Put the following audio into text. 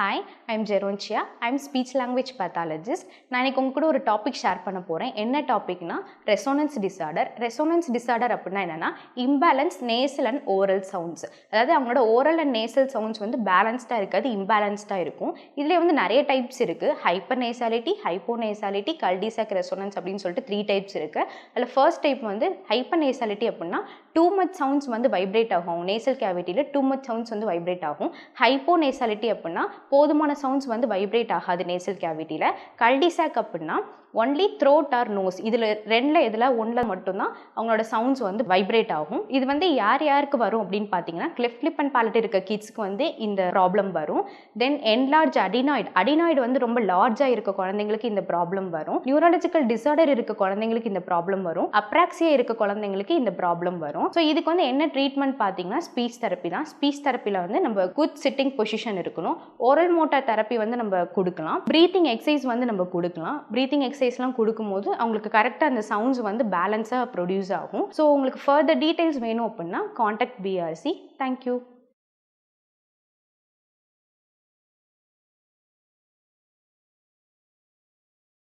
Hi, I'm Gerontia. I'm speech language pathologist. நான் இன்னைக்கு உங்க கூட ஒரு டாபிக் ஷேர் பண்ண போறேன். என்ன டாபிக்னா ரெசோனன்ஸ் டிசார்டர். ரெசோனன்ஸ் டிசார்டர் அப்படின்னா என்னன்னா imbalance nasal and oral sounds. அதாவது அவங்களோட ஓரல் அண்ட் நேசல் சவுண்ட்ஸ் வந்து பேலன்ஸ்டா இருக்காது, இம்பேலன்ஸ்டா இருக்கும். இதுல வந்து நிறைய டைப்ஸ் இருக்கு. ஹைப்பர் நேசாலிட்டி, ஹைப்போநேசாலிட்டி, கல்டிசாக் ரெசோனன்ஸ் அப்படின்னு சொல்லிட்டு 3 டைப்ஸ் இருக்கு. அதுல ஃபர்ஸ்ட் டைப் வந்து ஹைப்பர் நேசாலிட்டி அப்படின்னா டூ மச் சவுண்ட்ஸ் வந்து வைப்ரேட் ஆகும். நேசல் கேவிட்டியில் டூ மச் சவுண்ட்ஸ் வந்து வைப்ரேட் ஆகும். ஹைப்போநேசாலிட்டி அப்படின்னா போதுமான சவுண்ட்ஸ் வந்து வைப்ரேட் ஆகாது நேசல் கேவிட்டியில். கல்டிசாக் அப்படின்னா ஒன்லி த்ரோட் ஆர் நோஸ், இதில் எதில் ஒன்றில் மட்டும்தான் அவங்களோட சவுண்ட்ஸ் வந்து வைப்ரேட் ஆகும். இது வந்து யார் யாருக்கு வரும் அப்படின்னு பார்த்தீங்கன்னா கிளெஃப்ட் லிப் அண்ட் பேலட் இருக்க கிட்ஸ்க்கு வந்து இந்த ப்ராப்ளம் வரும். தென் என்லார்ஜ் அடினாய்டு வந்து ரொம்ப லார்ஜாக இருக்க குழந்தைங்களுக்கு இந்த ப்ராப்ளம் வரும். நியூரலாஜிக்கல் டிசார்டர் இருக்க குழந்தைங்களுக்கு இந்த ப்ராப்ளம் வரும். அப்ராக்சியா இருக்க குழந்தைங்களுக்கு இந்த ப்ராப்ளம் வரும். ஸோ இதுக்கு வந்து என்ன ட்ரீட்மெண்ட் பார்த்தீங்கன்னா ஸ்பீச் தெரப்பி தான். ஸ்பீச் தெரப்பியில் வந்து நம்ம குட் சிட்டிங் பொசிஷன் இருக்கணும். ஓரல் மோட்டார் தெரப்பி வந்து நம்ம கொடுக்கலாம். ப்ரீத்திங் எக்ஸசைஸ் வந்து நம்ம கொடுக்கலாம். ப்ரீத்திங் எக்ஸசைஸ்லாம் கொடுக்கும்போது அவங்களுக்கு கரெக்டாக அந்த சவுண்ட்ஸ் வந்து பேலன்ஸாக ப்ரொடியூஸ் ஆகும். ஸோ உங்களுக்கு ஃபர்தர் டீட்டெயில்ஸ் வேணும் அப்படின்னா கான்டாக்ட் பிஆர்சி. தேங்க்யூ.